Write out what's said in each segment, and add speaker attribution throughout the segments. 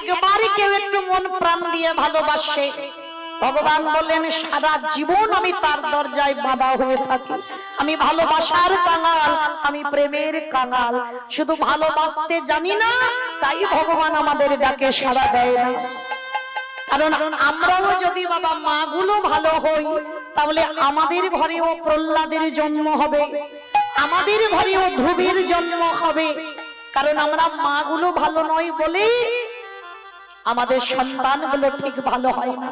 Speaker 1: একবার কেউ একটু মন প্রাণ দিয়ে ভালোবাসে, ভগবান বললেন সারা জীবন আমি তার দরজায় বাঁধা হয়ে থাকি। আমি ভালোবাসার কাঙাল, আমি প্রেমের কাঙাল, শুধু ভালোবাসতে জানি না, তাই ভগবান আমাদের ডাকে সাড়া দেয় না। কারণ আমরাও যদি বাবা মাগুলো ভালো হই, তাহলে আমাদের ঘরেও প্রহ্লাদের জন্ম হবে, আমাদের ঘরেও ধ্রুবের জন্ম হবে। কারণ আমরা মাগুলো ভালো নয় বলে আমাদের সন্তানগুলো ঠিক ভালো হয় না।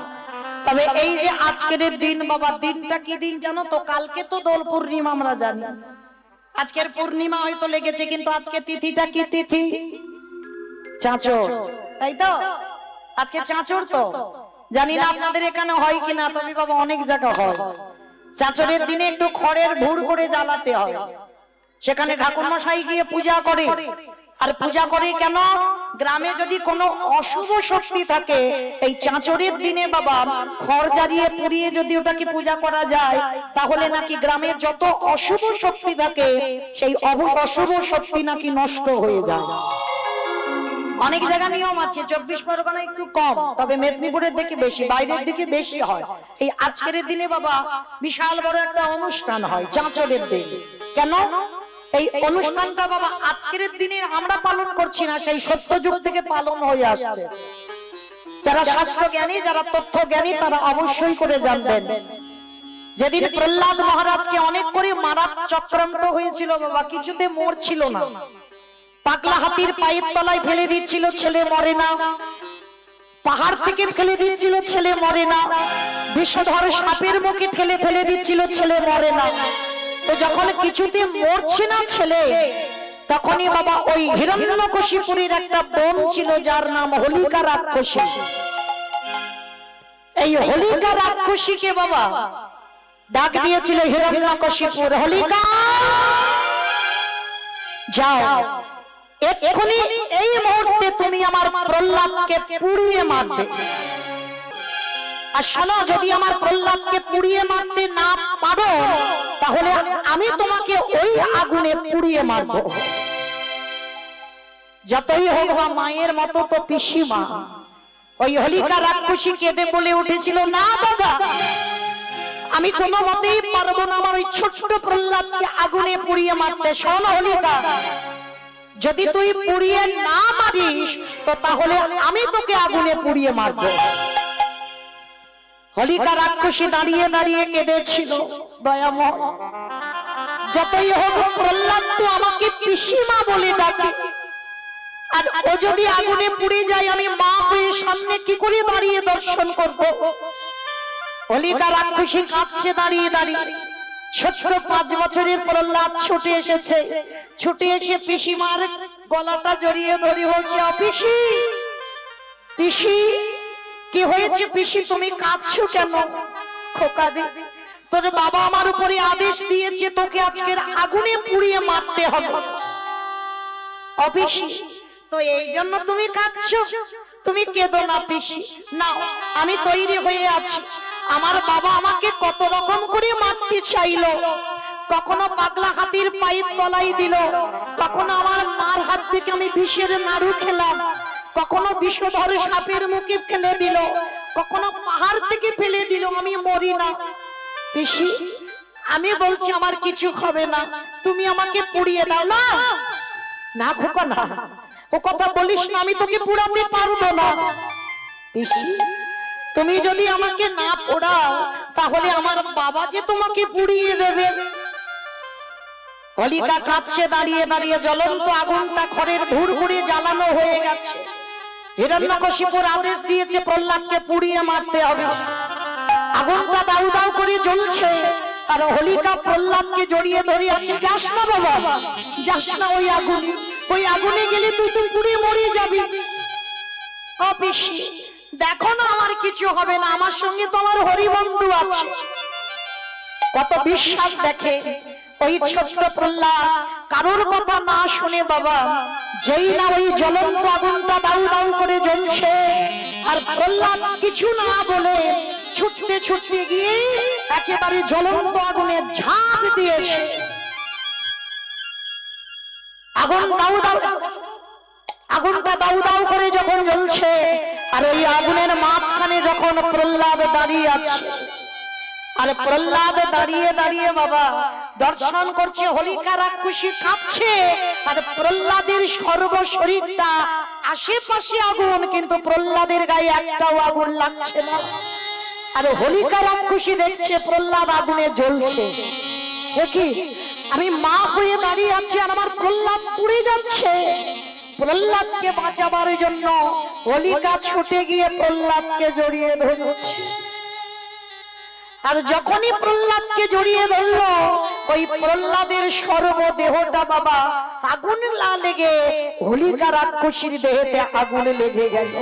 Speaker 1: তবে এই যে আজকের দিন বাবা, দিনটা কি দিন জানো তো? কালকে তো দোল পূর্ণিমা, আমরা জানি। আজকের পূর্ণিমা হয়তো লেগেছে, কিন্তু আজকে তিথিটা কি তিথি? চাঁচর, তাই তো? আজকে চাঁচর তো, জানি না আপনাদের এখানে হয় কিনা, তবে বাবা অনেক জায়গা হয়। চাঁচরের দিনে একটু খড়ের ভুড় করে জ্বালাতে হয়, সেখানে ঠাকুর মশাই গিয়ে পূজা করে। আর পূজা করে কেন? গ্রামে যদি কোনো অশুভ শক্তি থাকে, এই চাঁচরের দিনে বাবা খড় জ্বালিয়ে পুড়িয়ে যদি ওটাকে পূজা করা যায়, তাহলে নাকি গ্রামের যত অশুভ শক্তি থাকে সেই অশুভ শক্তি নাকি নষ্ট হয়ে যায়। অনেক জায়গা নিয়ম আছে, 24 পরগনা একটু কম, তবে মেদিনীপুরের দিকে বেশি, বাইরের দিকে বেশি হয়। এই আজকের দিনে বাবা বিশাল বড় একটা অনুষ্ঠান হয় চাঁচরের দিন। কেন এই অনুষ্ঠানটা বাবা আজকের দিনে আমরা পালন করছি না, সেই সত্যযুগ থেকে পালন হয়ে আসছে। যারা শাস্ত্র জ্ঞানী, যারা তথ্য জ্ঞানী, তারা অবশ্যই করে জানবেন। যেদিন প্রহ্লাদ মহারাজকে অনেক করে মারার চক্রান্ত হয়েছিল বাবা, কিছুতে মরছিল না। পাগলা হাতির পায়ের তলায় ফেলে দিচ্ছিল, ছেলে মরে না। পাহাড় থেকে ফেলে দিচ্ছিল, ছেলে মরে না। বিষধর সাপের মুখে ঠেলে ফেলে দিচ্ছিল, ছেলে মরে না। তো যখন কিছুতে মরছে না ছেলে, তখনই বাবা ওই হিরণ্যকশিপুরের একটা বোন ছিল, যার নাম হোলিকা রাক্ষসী। এই হোলিকা রাক্ষসীকে বাবা ডাক দিয়েছিল হিরণ্যকশিপুর, হোলিকা যাও, এক্ষুনি এই মুহূর্তে তুমি আমার প্রহ্লাদকে পুড়িয়ে মারবে। আর শোনো, যদি আমার প্রহ্লাদকে পুড়িয়ে মারতে না পারো, তাহলে আমি তোমাকে ওই আগুনে পুড়িয়ে মারব। যতই হোক বা মায়ের মতো তো পিসিমা। ওই হোলিকা রাক্ষসী কেঁদে বলে উঠেছিল, না দাদা, আমি কোনো মতেই পারবো না আমার ওই ছোট্ট প্রহ্লাদকে আগুনে পুড়িয়ে মারতে। শোন হোলিকা, যদি তুই পুড়িয়ে না মারিস, তো তাহলে আমি তোকে আগুনে পুড়িয়ে মারব। হোলিকা রাক্ষসী দাঁড়িয়ে দাঁড়িয়ে কেঁদেছিল, দয়াময়, যতই হোক প্রহ্লাদ তো আমাকে পিসিমা বলে ডাকে, আর ও যদি আগুনে পুড়ে যায়, আমি মা হয়ে সামনে কি করে দাঁড়িয়ে দর্শন করব? হোলিকা রাক্ষসী কাঁদছে দাঁড়িয়ে দাঁড়িয়ে। ছোট্ট 5 বছরের প্রহ্লাদ ছুটে এসেছে, ছুটে এসে পিসিমার গলাটা জড়িয়ে ধরে বলছে, পিসি, পিসি, কি হয়েছে পিসি, তুমি কাঁদছো কেন? খোকা রে, তোর বাবা আমার উপরে আদেশ দিয়েছে তোকে আজকের আগুনে পুড়িয়ে মারতে হবে। পিসি, তো এই জন্য তুমি কাঁদছো? তুমি কেঁদো না পিসি, না, আমি তৈরি হয়ে আছি। আমার বাবা আমাকে কত রকম করে মারতে চাইলো, কখনো পাগলা হাতির পায়ের তলায় দিল, কখনো আমার মার হাত থেকে আমি বিষের নাড়ু খেলাম, কখনো বিষধর সাপের মুখে ফেলে দিল, কখনো পাহাড় থেকে ফেলে দিল, আমি মরি না। পিসি, আমি বলছি আমার কিছু হবে না, তুমি আমাকে পুড়িয়ে দাও। না না খোকা, না, ও কথা বলিস না, আমি তোকে পুড়াতে পারবো না। পিসি, তুমি যদি আমাকে না পোড়াও, তাহলে আমার বাবা যে তোমাকে পুড়িয়ে দেবে। হোলিকা কাঁপছে দাঁড়িয়ে দাঁড়িয়ে, জ্বলন্ত আগুনটা খড়ের ভুড় করে জ্বালানো হয়ে গেছে। হিরণ্যকশিপুর আদেশ দিয়েছে প্রহ্লাদকে পুড়িয়ে মারতে হবে। আগুনটা দাউ দাউ করে জ্বলছে, আর হোলিকা প্রহ্লাদকে জড়িয়ে ধরে আছে। যাস না বাবা, যাস না ওই আগুনে, ওই আগুনে গেলে তুই তো পুড়ে মরে যাবি। পিসি, দেখো না আমার কিছু হবে না, আমার সঙ্গে তোমার হরিবন্ধু আছে। কত বিশ্বাস দেখে ওই ছোট্ট প্রহ্লাদ কারোর কথা না শুনে বাবা, যেই না ওই জ্বলন্ত আগুনটা দাউ দাউ করে জ্বলছে, আর প্রহ্লাদ কিছু না বলে ছুটতে ছুটতে গিয়ে একেবারে জ্বলন্ত আগুনে ঝাঁপ দিয়েছে। আগুন দাউ দাউ, আগুনটা দাউ দাউ করে যখন জ্বলছে, আর ওই আগুনের মাঝখানে যখন প্রহ্লাদ দাঁড়িয়ে আছে, আর প্রহ্লাদ দাঁড়িয়ে দাঁড়িয়ে বাবা দর্শন করছে, হোলিকা রাক্ষসী কাঁপছে, আর প্রহ্লাদের সর্বশরীরটা আশেপাশে আগুন, কিন্তু প্রহ্লাদের গায়ে একটাও আগুন লাগছে না। আর হোলিকা রাক্ষসী দেখছে প্রহ্লাদ আগুনে জ্বলছে, দেখি আমি মা হয়ে দাঁড়িয়ে আছি আর আমার প্রহ্লাদ পুড়ে যাচ্ছে। প্রহ্লাদকে বাঁচাবার জন্য হোলিকা ছুটে গিয়ে প্রহ্লাদকে জড়িয়ে ধরেছে। আর যখনই প্রহ্লাদকে জড়িয়ে ধরল, ওই প্রহ্লাদের সর্বদেহটা বাবা আগুন লেগে হোলিকা রাক্ষসীর দেহেতে আগুন লেগে গেল।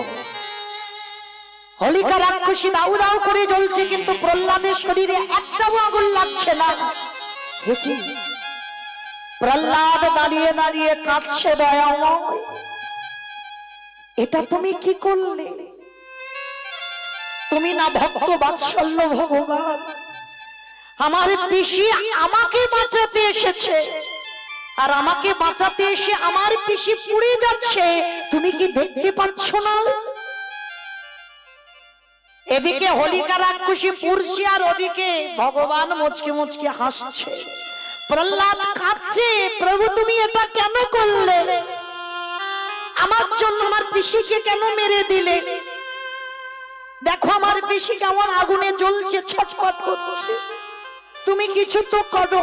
Speaker 1: হোলিকা রাক্ষসী দাউ দাউ করে জ্বলছে, কিন্তু প্রহ্লাদের শরীরে একটাও আগুন লাগছে না। প্রহ্লাদ দাঁড়িয়ে দাঁড়িয়ে কাঁদছে, দয়াময় এটা তুমি কি করলে? তুমি না ভক্ত বাৎসল্য ভগবান, আমার পিসি আমাকে বাঁচাতে এসেছে, আর আমাকে বাঁচাতে এসে আমার পিসি পুড়ে যাচ্ছে, তুমি কি দেখতে পাচ্ছ না? এদিকে হোলিকা রাক্ষসী পুড়ছে, আর ওদিকে ভগবান মুচকি মুচকি হাসছে। প্রহ্লাদ কাঁদছে, প্রভু তুমি এটা কেন করলে? আমার জন্য আমার পিসিকে কেন মেরে দিলে? দেখো আমার পিসি কেমন আগুনে জ্বলছে, ছটফট করছে, তুমি কিছু তো করো।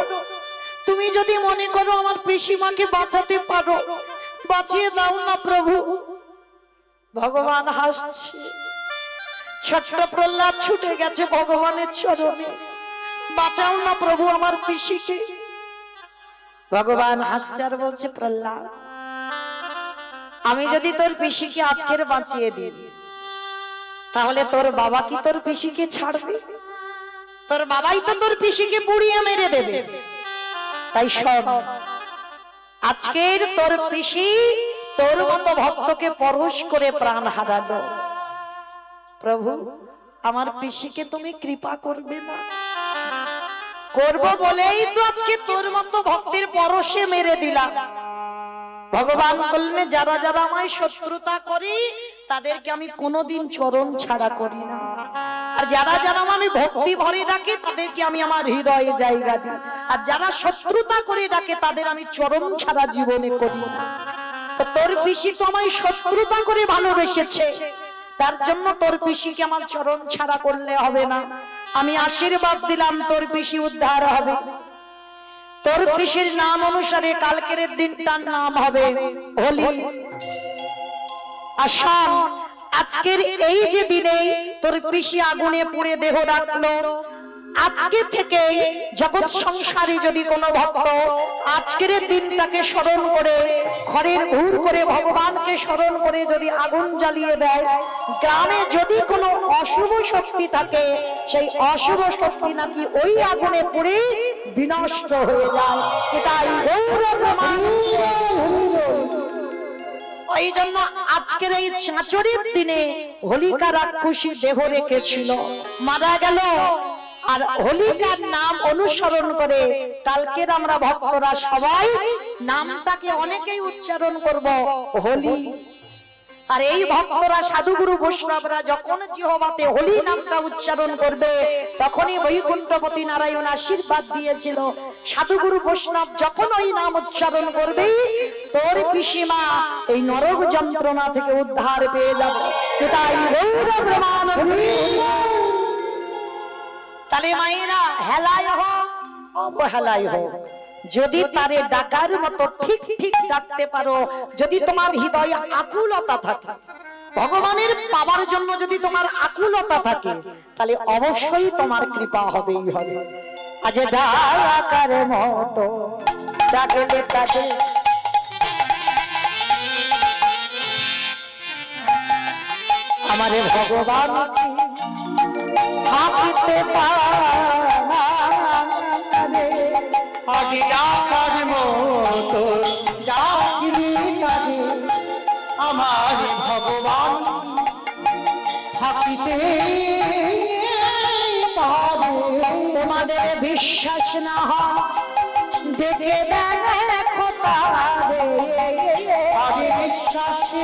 Speaker 1: তুমি যদি মনে করো আমার পিসিমাকে বাঁচাতে পারো, বাঁচিয়ে দাও না প্রভু। ভগবান হাসছে। ছোট্ট প্রহ্লাদ ছুটে গেছে ভগবানের চরণে, বাঁচাও না প্রভু আমার পিসিকে। ভগবান হাসছে আর বলছে, প্রহ্লাদ আমি যদি তোর পিসিকে আজকের বাঁচিয়ে দিই, তাহলে তোর বাবা কি তোর পিসিকে ছাড়বে? তোর বাবাই তো তোর পিসিকে পুড়িয়ে মেরে দেবে। তাই শোন, আজকের তোর পিসি তোর মতো ভক্তকে পরশ করে প্রাণ হারালো। প্রভু আমার পিসিকে তুমি কৃপা করবে না? করব বলেই তো আজকে তোর মতো ভক্তের পরশে মেরে দিলাম। ভগবান বললেন, যারা যারা আমায় শত্রুতা করে তাদেরকে আমি কোনোদিন চরণ ছাড়া করি না, আর যারা যারা মানে ভক্তি ভরে ডাকে তাদেরকে আমি আমার হৃদয়ে জায়গা দিই, আর যারা শত্রুতা করে ডাকে তাদের আমি চরণ ছাড়া জীবনে করি না। তো তোর পিসি তো আমায় শত্রুতা করে ভালোবেসেছে, তার জন্য তোর পিসিকে আমার চরণ ছাড়া করলে হবে না। আমি আশীর্বাদ দিলাম তোর পিসি উদ্ধার হবে। তোর পিসির নাম অনুসারে কালকের দিনটার নাম হবে হোলি। আসাম আজকের এই যে দিনে তোর পিসি আগুনে পুড়ে দেহ রাখলো, আজকে থেকে জগৎ সংসারে যদি কোনো ভক্ত আজকের দিনটাকে স্মরণ করে ঘরের ঘুর করে ভগবানকে স্মরণ করে যদি আগুন জ্বালিয়ে দেয়, গ্রামে যদি কোনো অশুভ শক্তি থাকে, সেই অশুভ শক্তি নাকি ওই আগুনে পুড়ে বিনষ্ট হয়ে যায়। এটাই ওই জন্য আজকের এই চাঁচরের দিনে হোলিকা রাক্ষসী দেহ রেখেছিল, মারা গেল, আর হোলিকার নাম অনুসরণ করে কালকের আমরা ভক্তরা সবাই নামটাকে অনেকেই উচ্চারণ করব হোলি। আর এই ভক্তরা সাধুগুরু বৈষ্ণবরা যখন জিহ্বাতে হোলি নামটা উচ্চারণ করবে, তখনই বৈকুণ্ঠপতি নারায়ণ আশীর্বাদ দিয়েছিল, সাধুগুরু বৈষ্ণব যখন ওই নাম উচ্চারণ করবে তোর পিসিমা এই নরক যন্ত্রণা থেকে উদ্ধার পেয়ে যাবে। এটাই গৌর প্রমাণ। তাহলে মায়েরা হেলায় হোক অবহেলায় হোক, যদি তারে ডাকার মতো ঠিক ঠিক ডাকতে পারো, যদি তোমার হৃদয়ে আকুলতা থাকে, ভগবানের পাওয়ার জন্য যদি তোমার আকুলতা থাকে, তাহলে অবশ্যই তোমার কৃপা হবেই হবে। আজ ডাকার মতো ডাকলে তাকে আমারে ভগবান থাকতে পারে,
Speaker 2: আগে ডাকার মতো ডাকলি তারে আমার ভগবান থাকিতে পারে।
Speaker 1: তোমাদের বিশ্বাস না হয় দেখে দেখো তারে,
Speaker 2: আগে বিশ্বাসে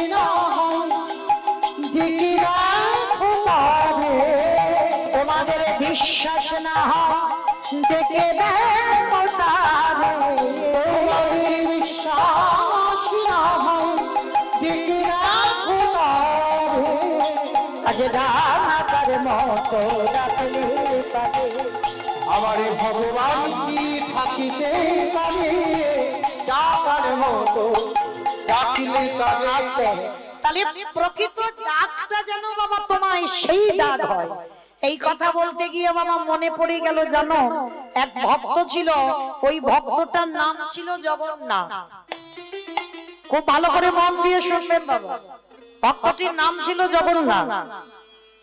Speaker 1: বিশ্বাস না হয় ডেকে দেখো তারে,
Speaker 2: তোমারে বিশ্বাস না হয় ডেকে রাখো তারে।
Speaker 1: আজ ডাকার মতো ডাকলে পারে,
Speaker 2: আমার ভগবান কি থাকিতে পারে, ডাকার মতো ডাকিলে তারে।
Speaker 1: আসতে তাহলে প্রকৃত ডাকটা যেন বাবা তোমায় সেই ডাক হয়। এই কথা বলতে গিয়ে বাবা মনে পড়ে গেল, জানো এক ভক্ত ছিল, ওই ভক্তটার নাম ছিল জগন্নাথ। খুব ভালো করে মন দিয়ে শুনবেন বাবা, ভক্তটির নাম ছিল জগন্নাথ।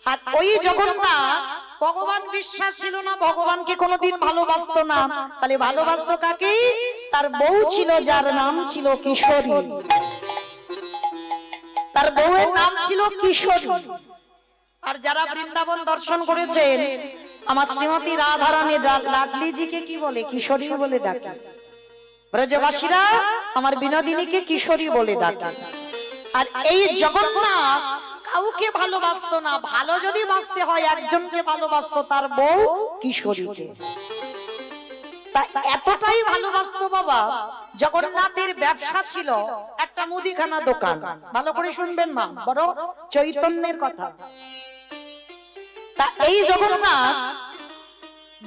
Speaker 1: আর ওই জগন্নাথ ভগবান বিশ্বাস ছিল না, ভগবানকে কোনোদিন ভালোবাসতো না। তাহলে ভালোবাসতো কাকে? তার বউ ছিল, যার নাম ছিল কিশোরী। তার বউয়ের নাম ছিল কিশোরী। আর যারা বৃন্দাবন দর্শন করেছেন, আমার শ্রীমতী রাধারানী লাডলিজিকে কি বলে? কিশোরী বলে ডাকে। ব্রজবাসীরা আমার বিনোদিনীকে কিশোরী বলে ডাকে। আর এই জগন্নাথ কাউকে ভালোবাসতো না, ভালো যদি বাসতে হয় একজনকে ভালোবাসতো, তার বউ কিশোরীকে। এতটাই ভালোবাসতো বাবা, জগন্নাথের ব্যবসা ছিল একটা মুদিখানা দোকান। ভালো করে শুনবেন মা, বড় চৈতন্যের কথা। তা এই জগন্নাথ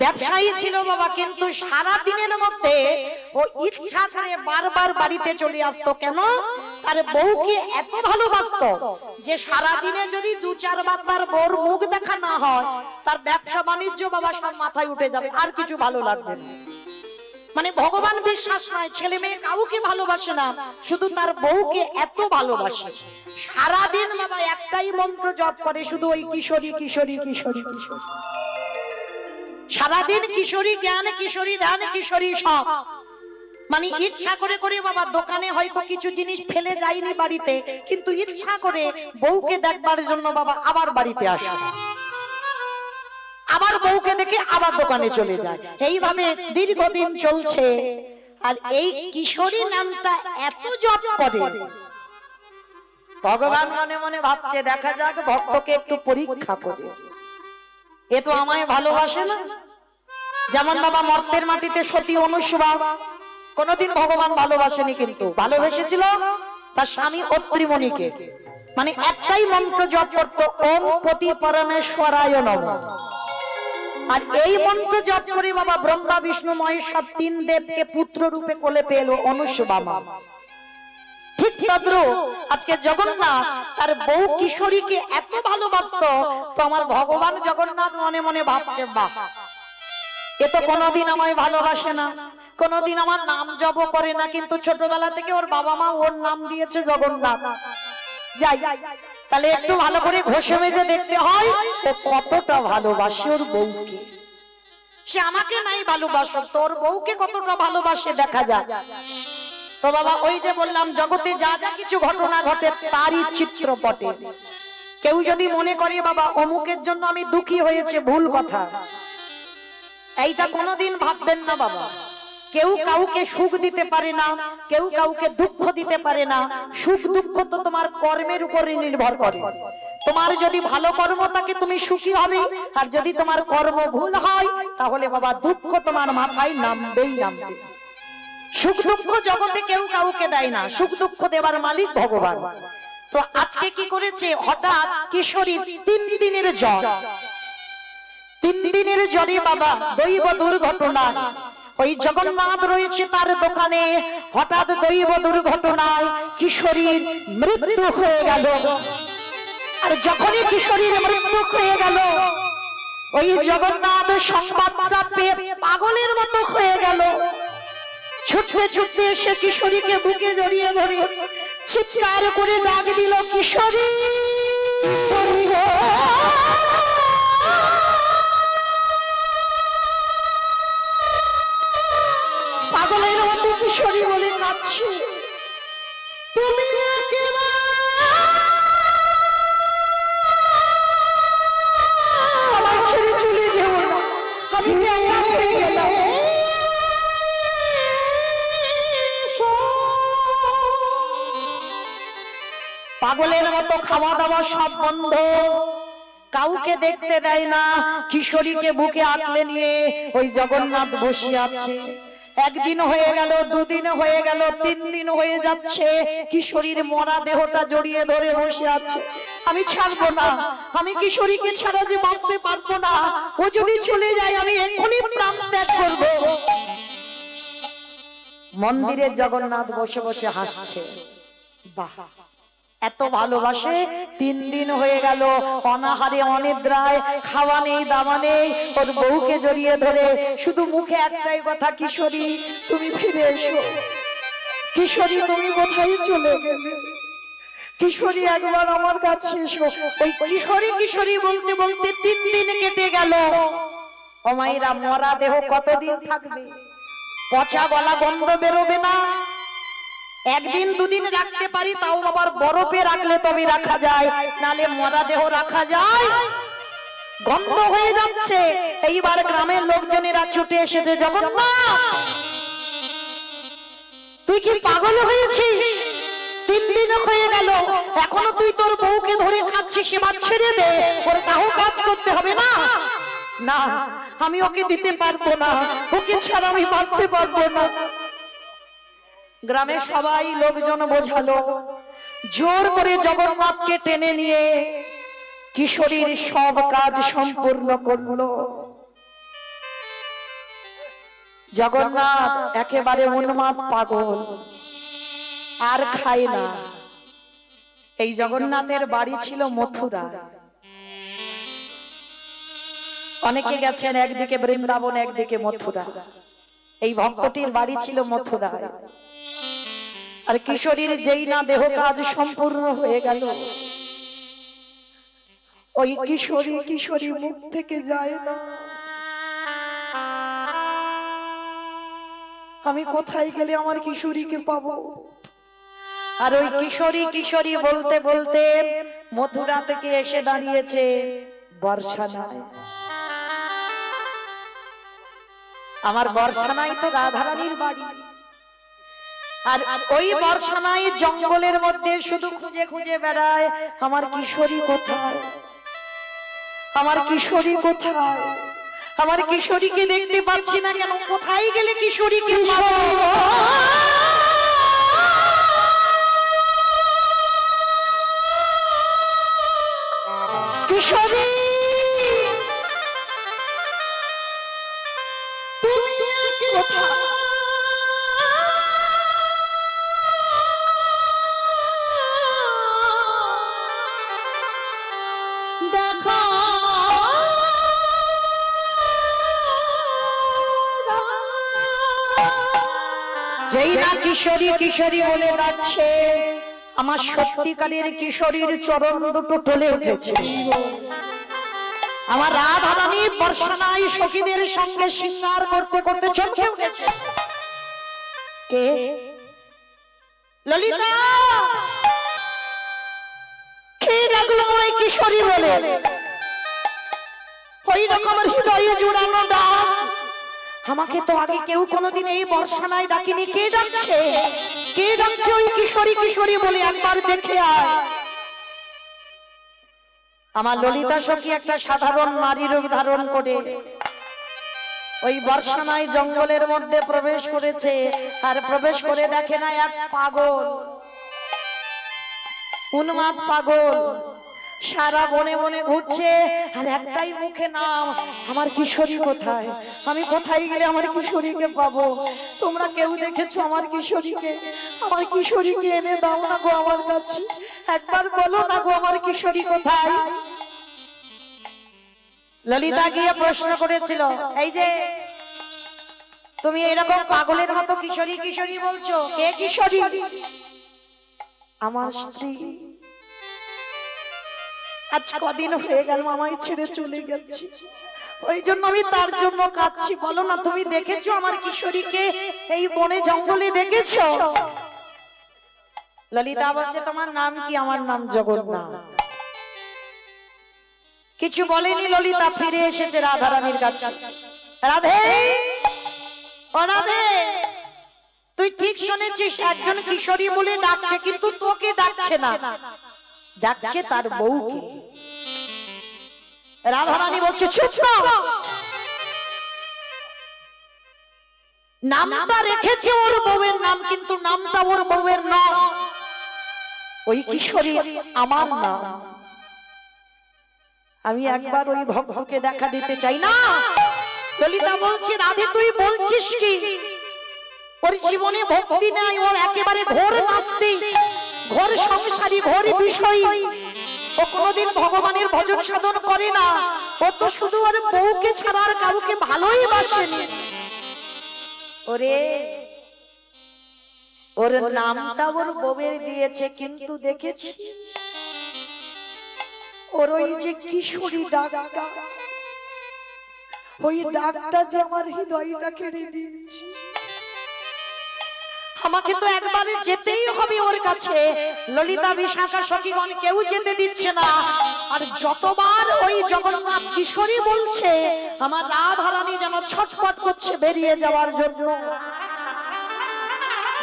Speaker 1: ব্যবসায়ী ছিল বাবা, কিন্তু সারা দিনের মধ্যে ও ইচ্ছা করে বারবার বাড়িতে চলে আসতো। কেন? তার বউকে এত ভালোবাসতো যে সারা দিনে যদি 2-4 বার তার বউর মুখ দেখা না হয়, তার ব্যবসা বাণিজ্য বাবা সব মাথায় উঠে যাবে, আর কিছু ভালো লাগবে না। মানে ভগবান বিশ্বাস নয়, ছেলে মেয়ে কাউকে ভালোবাসে না, শুধু তার বউকে এত ভালোবাসে। সারাদিন বাবা একটাই মন্ত্র জপ করে, শুধু ওই কিশোরী কিশোরী কিশোরী কিশোরী। সারাদিন কিশোরী জ্ঞান, কিশোরী ধ্যান, কিশোরী সব। মানে ইচ্ছা করে করে বাবা দোকানে হয়তো কিছু জিনিস ফেলে যায়নি বাড়িতে, কিন্তু ইচ্ছা করে বউকে দেখবার জন্য বাবা আবার বাড়িতে আসে, আবার বউকে দেখে আবার দোকানে চলে যায়। এইভাবে দীর্ঘদিন চলছে। আর এই কিশোরী নামটা এত জপ করে, ভগবান মনে মনে ভাবছে দেখা যাক ভক্তকে একটু পরীক্ষা করে, এ তো আমায় ভালোবাসে না। যেমন বাবা মর্তের মাটিতে সতী অনুসুয়া কোনদিন ভগবান ভালোবাসেনি, কিন্তু ভালোবেসেছিল তার স্বামী অত্রিমণিকে। মানে একটাই মন্ত্র জপ করতো, ওম পতি পরমেশ্বরায় নমঃ। আর এই মন্ত্র জপ করে বাবা ব্রহ্মা বিষ্ণু মহেশ্বর 3 দেবকে পুত্র রূপে কোলে পেল অনুসুয়া মা। ঠিক তদ্রূপ আজকে জগন্নাথ তার বউ কিশোরীকে এত ভালোবাসতো, তো আমার ভগবান জগন্নাথ মনে মনে ভাবছে, বাহ, এ তো কোনোদিন আমায় ভালোবাসে না, কোনোদিন আমার নাম জপ করে না, কিন্তু ছোটবেলা থেকে ওর বাবা মা ওর নাম দিয়েছে জগন্নাথ। যাই, তাহলে একটু ভালো করে ঘষে মেজে দেখতে হয় ও কতটা ভালোবাসে ওর বউকে। সে আমাকে নাই ভালোবাসো, তোর বউকে কতটা ভালোবাসে দেখা যায়। তো বাবা ওই যে বললাম, জগতে যা যা কিছু ঘটনা ঘটে তারই চিত্রপটে। কেউ যদি মনে করে বাবা অমুকের জন্য আমি দুঃখী হয়েছে, ভুল কথা। এইটা কোনোদিন ভাববেন না বাবা। কেউ কাউকে সুখ দিতে পারে না, কেউ কাউকে দুঃখ দিতে পারে না। সুখ দুঃখ তো তোমার কর্মের উপরে নির্ভর করে। তোমার যদি ভালো কর্ম থাকে তুমি সুখী হবে, আর যদি তোমার কর্ম ভুল হয় তাহলে বাবা দুঃখ তোমার মাথায় নামবেই নামবে। সুখ দুঃখ জগতে কেউ কাউকে দেয় না, সুখ দুঃখ দেবার মালিক ভগবান। তো আজকে কি করেছে, হঠাৎ কিশোরী 3 দিনের জ্বর, 3 দিনের জ্বরে বাবা দৈব দুর্ঘটনা। ওই জগন্নাথ রয়েছে তার দোকানে, হঠাৎ দৈব দুর্ঘটনায় কিশোরীর মৃত্যু হয়ে গেল। আর যখনই কিশোরীর মৃত্যু হয়ে গেল, ওই জগন্নাথ সংবাদটা পেয়ে পাগলের মতো হয়ে গেল। ছুটতে ছুটতে এসে কিশোরীকে বুকে জড়িয়ে ধরে চিৎকার করে ডাক দিল, কিশোরী কিশোরী গো। পাগলের মতো কিশোরী বলে কাঁদছি, তুমি আমার ছেড়ে চলে যেও না, আমি একা হয়ে গেলাম। পাগলের মতো খাওয়া দাওয়া সব বন্ধ, কাউকে দেখতে দেয় না। কিশোরীকে বুকে আঁকলে নিয়ে ওই জগন্নাথ বসে আছে। একদিন হয়ে গেল, দুদিন হয়ে গেল, 3 দিন হয়ে যাচ্ছে, কিশোরীর মরা দেহটা জড়িয়ে ধরে বসে আছে। আমি ছাড়বো না, আমি কিশোরীকে ছাড়া যে বাঁচতে পারবো না। ও যদি চলে যায় আমি এক্ষুনি প্রাণ ত্যাগ করবো। মন্দিরে জগন্নাথ বসে বসে হাসছে। বাহ, এত ভালোবাসে। 3 দিন হয়ে গেল, অনাহারে অনিদ্রায়, খাওয়া নেই দাওয়া নেই, ওর বউকে জড়িয়ে ধরে শুধু মুখে একটাই কথা, কিশোরী তুমি ফিরে এসো, কিশোরী তুমি কোথায় চলে গেলে, কিশোরী একবার আমার কাছে এসো। ওই কিশোরী কিশোরী বলতে বলতে 3 দিন কেটে গেল। ও মায়েরা, মরা দেহ কতদিন থাকবে? পচা গলা গন্ধ বেরোবে না? একদিন দুদিন রাখতে পারি, তাও আবার বরফে রাখলে তবে রাখা যায়, নালে মরা দেহ রাখা যায়? গন্ধ হয়ে যাচ্ছে। এইবার গ্রামের লোকজনেরা ছুটে এসেছে, জগন্নাথ তুই কি পাগল হয়েছিস? 3 দিন হয়ে গেল, এখনো তুই তোর বউকে ধরে খাচ্ছিস, সেবা ছেড়ে দে, ওর তাও কাজ করতে হবে না। না, আমি ওকে দিতে পারবো না, ওকে ছাড়া আমি বাঁচতে পারবো না। গ্রামে সবাই লোকজন বোঝালো, জোর করে জগন্নাথকে টেনে নিয়ে কিশোরীর সব কাজ সম্পূর্ণ করলো। জগন্নাথ একেবারে উন্মাদ পাগল, আর খায় না। এই জগন্নাথের বাড়ি ছিল মথুরা। অনেকে গেছেন, একদিকে বৃন্দাবন, একদিকে মথুরা। এই ভক্তটির বাড়ি ছিল মথুরা। আর কিশোরীর যেই না দেহ কাজ সম্পূর্ণ হয়ে গেল, ওই কিশোরী কিশোরী মুখ থেকে যায় না। আমি কোথায় গেলে আমার কিশোরীকে পাবো? আর ওই কিশোরী কিশোরী বলতে বলতে মথুরা থেকে এসে দাঁড়িয়েছে বর্ষানায়। আমার বর্ষানায় তো রাধারানীর বাড়ি। আর ওই বর্ষানায় জঙ্গলের মধ্যে শুধু খুঁজে খুঁজে বেড়ায়, আমার কিশোরী কোথায়, আমার কিশোরী কোথায়, আমার কিশোরীকে দেখতে পাচ্ছি না কেন, কোথায় গেলে কিশোরীকে পাবো? কিশোরী তুমি কোথায়? দেখো যেই না কিশোরী কিশোরী বলে ডাকছে, আমার সত্যিকারের কিশোরীর চরণ দুটো টলে উঠেছে। আমার রাধারানী বর্ষানায় সখীদের সঙ্গে শৃঙ্গার করতে করতে চমকে উঠেছে। কে? ললিতা। কে ডাকলো আমায় কিশোরী বলে? ওই রকমের হৃদয়ে জুড়ানো ডাক। আমাকে তো আগে কেউ কোনোদিন এই বর্ষানায় ডাকেনি। কে ডাকছে? কে ডাকছে ওই কিশোরী কিশোরী বলে? একবার দেখে আয়। আমার ললিতা সখী একটা সাধারণ নারী রূপ ধারণ করে ওই বর্ষানায় জঙ্গলের মধ্যে প্রবেশ করেছে। আর প্রবেশ করে দেখে না এক পাগল, উন্মাদ পাগল, সারা বনে বনে ঘুরছে, আর একটাই মুখে নাম, আমার কিশোরী কোথায়, আমি কোথায় গেলে আমার কিশোরীকে পাবো? তোমরা কেউ দেখেছো আমার কিশোরীকে? আমার কিশোরীকে এনে দাও না গো আমার কাছে, একবার বলো না গো আমার কিশোরী কোথায়? ললিতা গিয়ে প্রশ্ন করেছিল, এই যে তুমি এরকম পাগলের মতো কিশোরী কিশোরী বলছো, কে কিশোরী? আমার স্ত্রী। আজ কদিন হয়ে গেল আমায় ছেড়ে চলে গেছে, ওই জন্য আমি তার জন্য কাঁদছি। বলো না তুমি দেখেছো আমার কিশোরীকে এই বনে জঙ্গলে দেখেছো? ললিতা বলছে, তোমার নাম কি? আমার নাম জগন্নাথ। কিছু বলেনি ললিতা, ফিরে এসেছে রাধারানীর কাছে। রাধে, ও রাধে, তুই ঠিক শুনেছিস, একজন কিশোরী বলে ডাকছে, কিন্তু তোকে ডাকছে না, ডাকছে তার বউকে। রাধারানী বলছে চুপ কর, নামটা রেখেছে ওর বউয়ের নাম, কিন্তু নামটা ওর বউয়ের নয়, ওই কিশোরী আমার নাম। আমি একবার ওই ভক্তকে দেখা দিতে চাই না। ললিতা বলছে রাধে তুই বলছিস কি, ওর জীবনে ভক্তি নাই, ওর একেবারে ঘোর নাস্তিক, ঘোর সংসারী, ঘোর বিষয়ী, ও কোনোদিন ভগবানের ভজন সাধন করে না, ও তো শুধু ওর বউকে ছাড়া আর কাউকে ভালোই বাসেনি। ওরে ওর নামটা ওর বউয়ের দিয়েছে, কিন্তু দেখেছি ওর ওই যে কিশোরী ডাকটা, ওই ডাকটা যে আমার হৃদয়টা কেড়ে নিয়েছে। আমাকে তো একবারে যেতেই হবে ওর কাছে। ললিতা বিশাখা সখীগণ কেউ যেতে দিচ্ছে না, আর যতবার ওই জগন্নাথ কিশোরী বলছে আমার রাধারানী যেন ছটফট করছে বেরিয়ে যাওয়ার জন্য।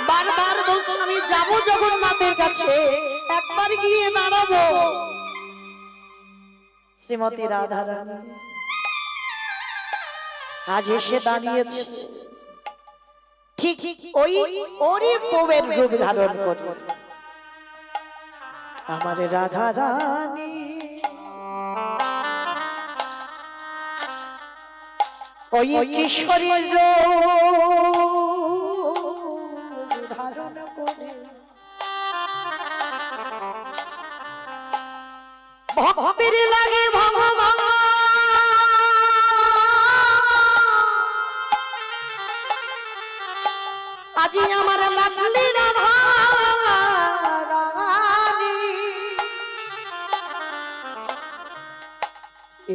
Speaker 1: বারবার বলছে আমি যাব জগন্নাথের কাছে, একবার গিয়ে দাঁড়াবো। শ্রীমতী রাধারানী আজ এসে দাঁড়িয়েছে ঠিক ওই ওরই বউয়ের রূপ ধারণ করে। আমার রাধারানী ওই কিশোরীর রূপ ধারণ করে ভক্তের লাগে ভগবান, আজি আমার লাডলি রাধারানী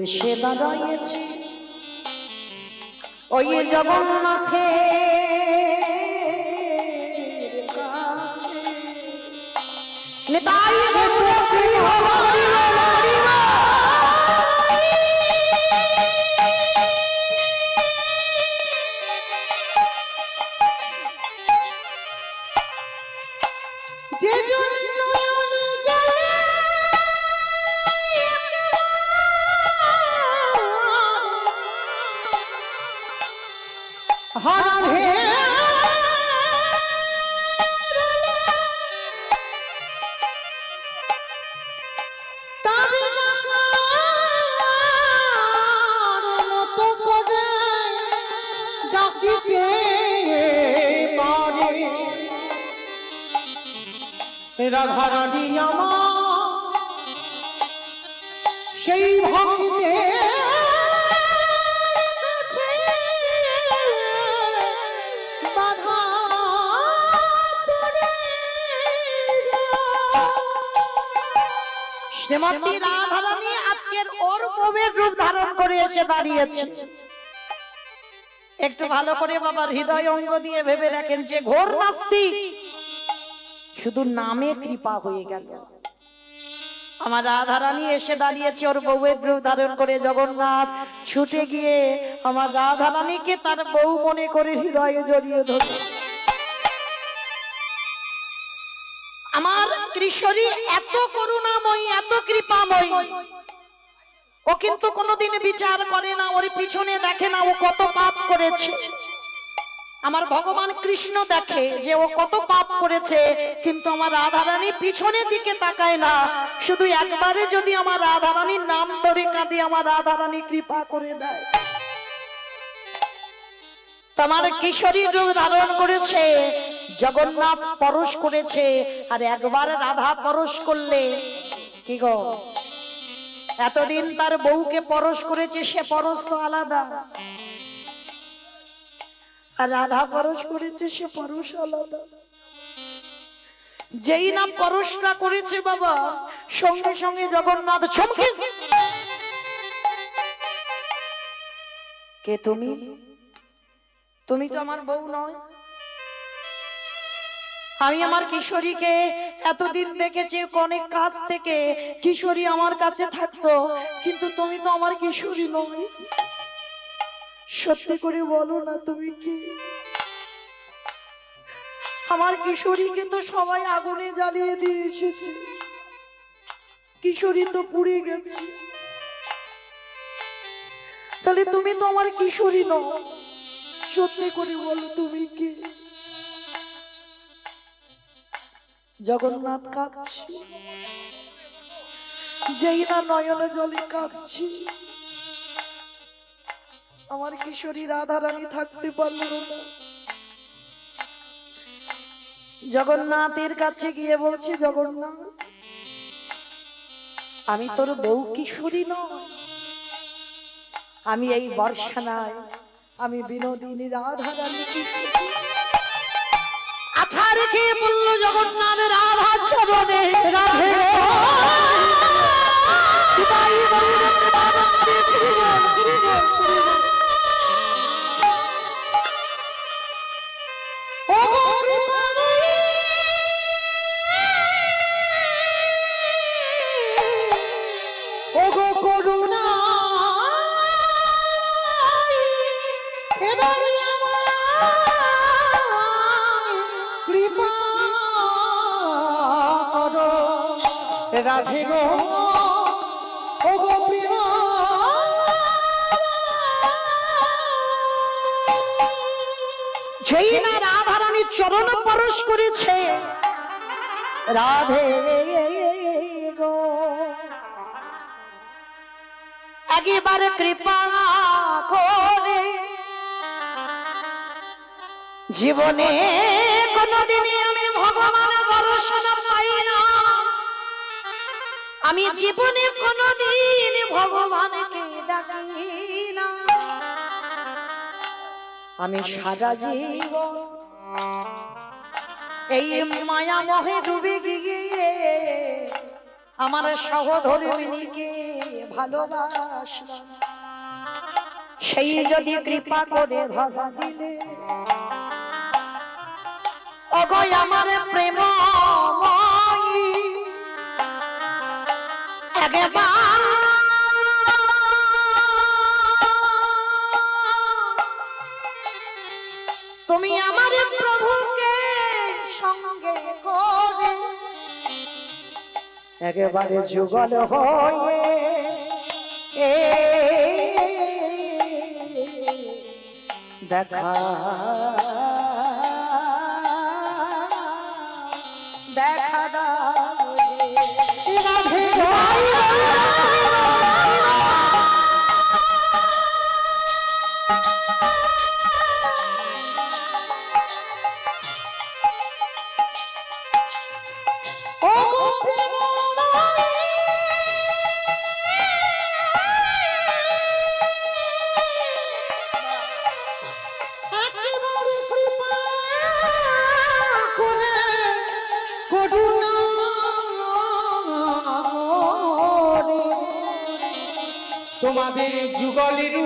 Speaker 1: এসে দাঁড়িয়েছে ওই জগন্নাথের কাছে। নিতাই শ্রী হরি
Speaker 2: রাধারানী আমার সেই ভক্তের কাছে বাধা পড়ে।
Speaker 1: শ্রীমতী রাধারানী আজকের ওর বউয়ের রূপ ধারণ করে এসে দাঁড়িয়েছে। একটু ভালো করে বাবার হৃদয় অঙ্গ দিয়ে ভেবে দেখেন, যে ঘোর নাস্তিক শুধু নামে কৃপা হয়ে গেল। আমার রাধারানী এসে দাঁড়িয়েছে ওর বউয়ের রূপ ধারণ করে। জগন্নাথ ছুটে গিয়ে আমার রাধারানীকে তার বউ মনে করে হৃদয়ে জড়িয়ে ধরে। আমার কিশোরী এত করুণাময়ী, এত কৃপাময়ী, ও কিন্তু কোনোদিন বিচার করে না, ওর পিছনে দেখে না ও কত পাপ করেছে। আমার ভগবান কৃষ্ণ দেখে যে ও কত পাপ করেছে, কিন্তু আমার রাধারানী পিছনের দিকে তাকায় না। শুধু একবারে যদি আমার রাধারানীর নাম ধরে কাঁদে, আমার রাধারানী কৃপা করে দেয়। তোমার কিশোরী রূপ ধারণ করেছে, জগন্নাথ পরশ করেছে, আর একবার রাধা পরশ করলে কি গো, এতদিন তার বউকে পরশ করেছে, সে পরশ তো আলাদা, আর রাধা পরশ করেছে সে পরশ আলাদা। যেই না পরশটা করেছে বাবা, সঙ্গে সঙ্গে জগন্নাথ চমকে, কে তুমি? তুমি তো আমার বউ নয়। আমি আমার কিশোরীকে এতদিন দেখেছি অনেক কাছ থেকে, কিশোরী আমার কাছে থাকতো, কিন্তু তুমি তো আমার কিশোরী নয়। সত্যি করে বলো না তুমি কি? আমার কিশোরীকে তো সবাই আগুনে জ্বালিয়ে দিয়ে এসেছে, কিশোরী তো পুড়ে গেছে। তাহলে তুমি তো আমার কিশোরী নও, সত্যি করে বলো তুমি কে? জগন্নাথ কাঁদছি, যেই না নয়নে জলে কাঁদছি, আমার কিশোরী রাধারানী থাকতে পারল না। জগন্নাথের কাছে গিয়ে বলছে, জগন্নাথ আমি তোর বউ কিশোরী নয়, আমি এই বর্ষা নাই, আমি বিনোদিনী রাধারানী কিশোরী। আচ্ছা রেখে বলল জগন্নাথ রাধা চরণে রাধে
Speaker 2: রাধে গো ও গো প্রিয়,
Speaker 1: যেই না রাধারানীর চরণ পরশ করেছে, রাধে গো একেবারে কৃপা করে, জীবনে কোনদিনই আমি ভগবান দর্শন পাই না, আমি জীবনে কোনদিন ভগবানকে ডাকি না, আমি সারা জীবন এই মায়া মোহে ডুবে গিয়ে আমার সহধর্মিণীকে ভালোবাসলাম, সেই যদি কৃপা করে ধরা দিলে অগো আমার প্রেমময়ী একবার তুমি আমার প্রভুকে সঙ্গে করে একেবারে যুগল হয়ে দেখা দেখা
Speaker 2: তোমাদের যুগলের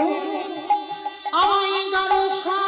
Speaker 2: আমায় দর্শন